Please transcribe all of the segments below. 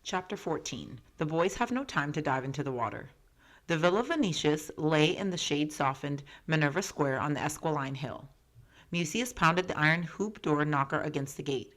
Chapter 14. The boys have no time to dive into the water. The Villa Venicius lay in the shade-softened Minerva Square on the Esquiline Hill. Mucius pounded the iron hoop door knocker against the gate.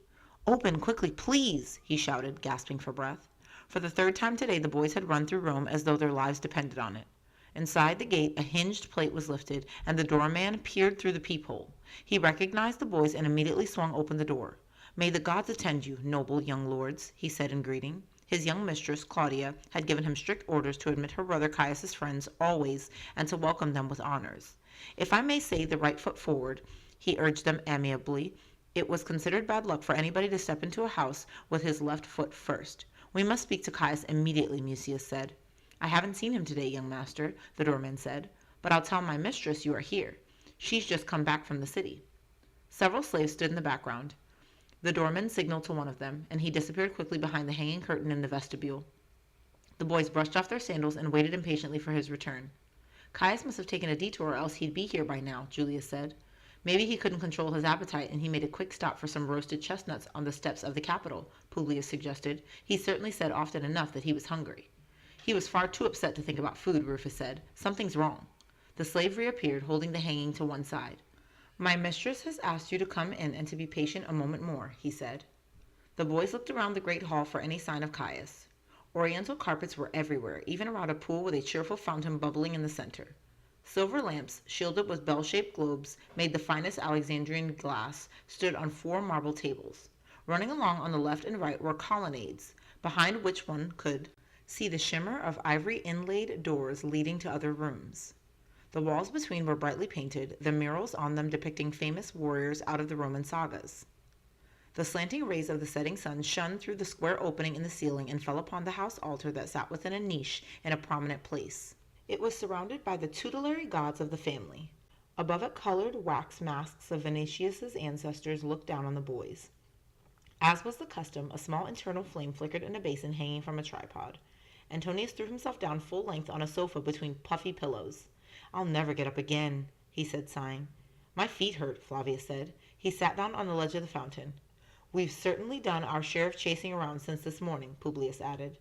"Open quickly, please!" he shouted, gasping for breath. For the third time today the boys had run through Rome as though their lives depended on it. Inside the gate a hinged plate was lifted, and the doorman peered through the peephole. He recognized the boys and immediately swung open the door. "May the gods attend you, noble young lords," he said in greeting. His young mistress, Claudia, had given him strict orders to admit her brother Caius's friends always and to welcome them with honors. "If I may say the right foot forward," he urged them amiably. It was considered bad luck for anybody to step into a house with his left foot first. "We must speak to Caius immediately," Mucius said. "I haven't seen him today, young master," the doorman said, "but I'll tell my mistress you are here. She's just come back from the city." Several slaves stood in the background. The doorman signaled to one of them, and he disappeared quickly behind the hanging curtain in the vestibule. The boys brushed off their sandals and waited impatiently for his return. "Caius must have taken a detour or else he'd be here by now," Julius said. "Maybe he couldn't control his appetite and he made a quick stop for some roasted chestnuts on the steps of the Capitol," Publius suggested. "He certainly said often enough that he was hungry." "He was far too upset to think about food," Rufus said. "Something's wrong." The slave reappeared, holding the hanging to one side. "My mistress has asked you to come in and to be patient a moment more," he said. The boys looked around the great hall for any sign of Caius. Oriental carpets were everywhere, even around a pool with a cheerful fountain bubbling in the center. Silver lamps, shielded with bell-shaped globes made the finest Alexandrian glass, stood on 4 marble tables. Running along on the left and right were colonnades, behind which one could see the shimmer of ivory inlaid doors leading to other rooms. The walls between were brightly painted, the murals on them depicting famous warriors out of the Roman sagas. The slanting rays of the setting sun shone through the square opening in the ceiling and fell upon the house altar that sat within a niche in a prominent place. It was surrounded by the tutelary gods of the family. Above it colored wax masks of Venicius's ancestors looked down on the boys. As was the custom, a small internal flame flickered in a basin hanging from a tripod. Antonius threw himself down full length on a sofa between puffy pillows. "I'll never get up again," he said, sighing. "My feet hurt," Flavius said. He sat down on the ledge of the fountain. "We've certainly done our share of chasing around since this morning," Publius added.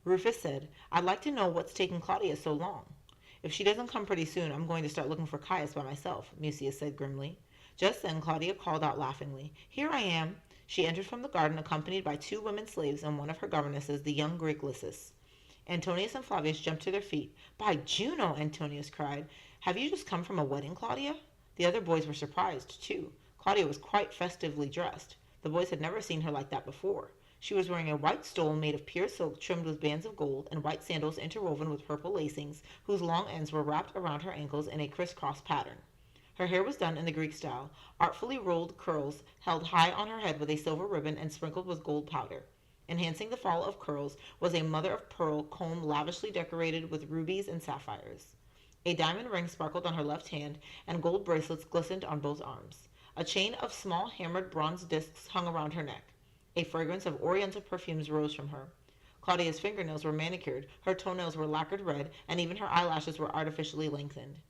Rufus said, "I'd like to know what's taken Claudia so long." "If she doesn't come pretty soon, I'm going to start looking for Caius by myself," Mucius said grimly. Just then Claudia called out laughingly, "Here I am." She entered from the garden accompanied by 2 women slaves and one of her governesses, the young Greek Lysis. Antonius and Flavius jumped to their feet. "By Juno!" Antonius cried. "Have you just come from a wedding, Claudia?" The other boys were surprised, too. Claudia was quite festively dressed. The boys had never seen her like that before. She was wearing a white stole made of pure silk trimmed with bands of gold, and white sandals interwoven with purple lacings, whose long ends were wrapped around her ankles in a crisscross pattern. Her hair was done in the Greek style, artfully rolled curls held high on her head with a silver ribbon and sprinkled with gold powder. Enhancing the fall of curls was a mother-of-pearl comb lavishly decorated with rubies and sapphires. A diamond ring sparkled on her left hand, and gold bracelets glistened on both arms. A chain of small hammered bronze discs hung around her neck. A fragrance of oriental perfumes rose from her. Claudia's fingernails were manicured, her toenails were lacquered red, and even her eyelashes were artificially lengthened.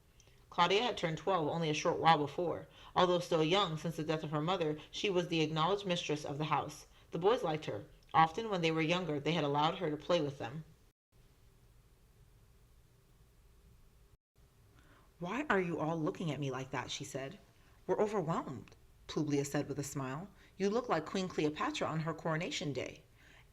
Claudia had turned 12 only a short while before. Although still young since the death of her mother, she was the acknowledged mistress of the house. The boys liked her. Often, when they were younger, they had allowed her to play with them. "Why are you all looking at me like that?" she said. "We're overwhelmed," Publius said with a smile. "You look like Queen Cleopatra on her coronation day."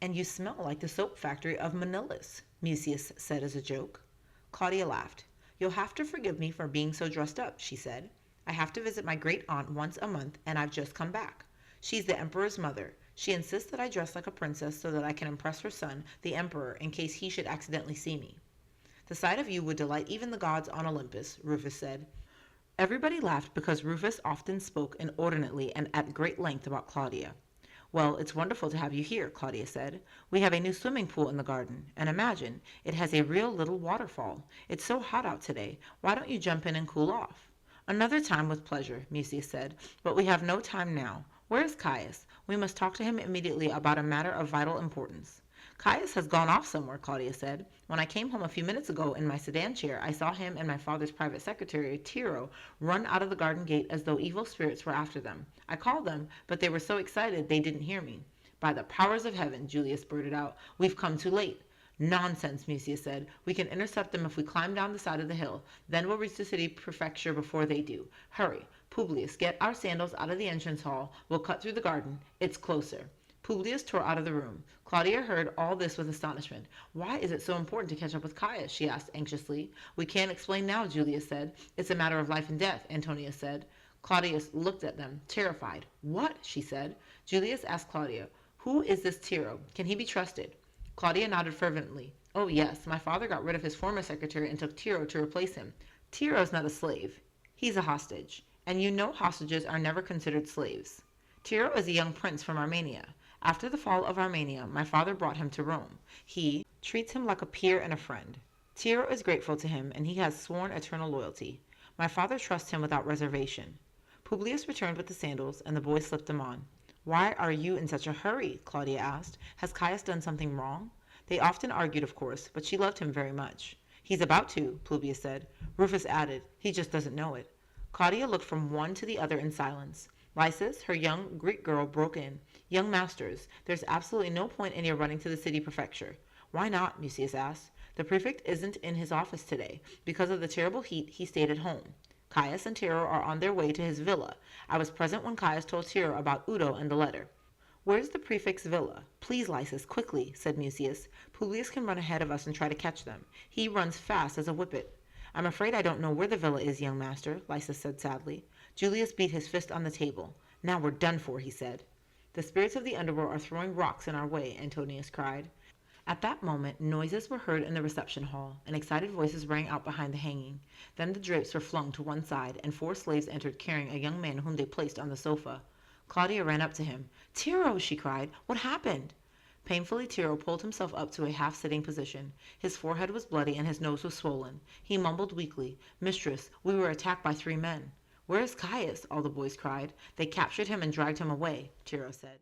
"And you smell like the soap factory of Menelaus," Mucius said as a joke. Claudia laughed. "You'll have to forgive me for being so dressed up," she said. "I have to visit my great-aunt once a month, and I've just come back. She's the emperor's mother. She insists that I dress like a princess so that I can impress her son, the emperor, in case he should accidentally see me." "The sight of you would delight even the gods on Olympus," Rufus said. Everybody laughed because Rufus often spoke inordinately and at great length about Claudia. "Well, it's wonderful to have you here," Claudia said. "We have a new swimming pool in the garden, and imagine, it has a real little waterfall. It's so hot out today. Why don't you jump in and cool off?" "Another time with pleasure," Mucius said, "but we have no time now. Where is Caius? We must talk to him immediately about a matter of vital importance." "Caius has gone off somewhere," Claudia said. "When I came home a few minutes ago in my sedan chair, I saw him and my father's private secretary, Tiro, run out of the garden gate as though evil spirits were after them. I called them, but they were so excited they didn't hear me. By the powers of heaven, Julius blurted out. We've come too late. Nonsense, Mucius said. We can intercept them if we climb down the side of the hill. Then we'll reach the city prefecture before they do. Hurry. Publius, get our sandals out of the entrance hall. We'll cut through the garden. It's closer. Publius tore out of the room. Claudia heard all this with astonishment. Why is it so important to catch up with Caius? She asked anxiously. We can't explain now, Julius said. It's a matter of life and death, Antonius said. Claudius looked at them, terrified. What? She said. Julius asked Claudia, who is this Tiro? Can he be trusted? Claudia nodded fervently. Oh, yes, my father got rid of his former secretary and took Tiro to replace him. Tiro's not a slave. He's a hostage. And you know hostages are never considered slaves. Tiro is a young prince from Armenia. After the fall of Armenia, my father brought him to Rome. He treats him like a peer and a friend. Tiro is grateful to him, and he has sworn eternal loyalty. My father trusts him without reservation. Publius returned with the sandals, and the boy slipped them on. Why are you in such a hurry? Claudia asked. Has Caius done something wrong? They often argued, of course, but she loved him very much. He's about to, Publius said. Rufus added, he just doesn't know it. Claudia looked from one to the other in silence. Lysis, her young Greek girl, broke in. Young masters, there's absolutely no point in your running to the city prefecture. Why not? Mucius asked. The prefect isn't in his office today. Because of the terrible heat, he stayed at home. Caius and Tiro are on their way to his villa. I was present when Caius told Tiro about Udo and the letter. Where's the prefect's villa? Please, Lysis, quickly, said Mucius. Publius can run ahead of us and try to catch them. He runs fast as a whippet. I'm afraid I don't know where the villa is, young master, Lysis said sadly. Julius beat his fist on the table. Now we're done for, he said. The spirits of the underworld are throwing rocks in our way, Antonius cried. At that moment, noises were heard in the reception hall, and excited voices rang out behind the hanging. Then the drapes were flung to one side, and 4 slaves entered carrying a young man whom they placed on the sofa. Claudia ran up to him. Tiro, she cried. What happened? Painfully, Tiro pulled himself up to a half-sitting position. His forehead was bloody and his nose was swollen. He mumbled weakly, Mistress, we were attacked by 3 men. Where is Caius? All the boys cried. They captured him and dragged him away, Tiro said.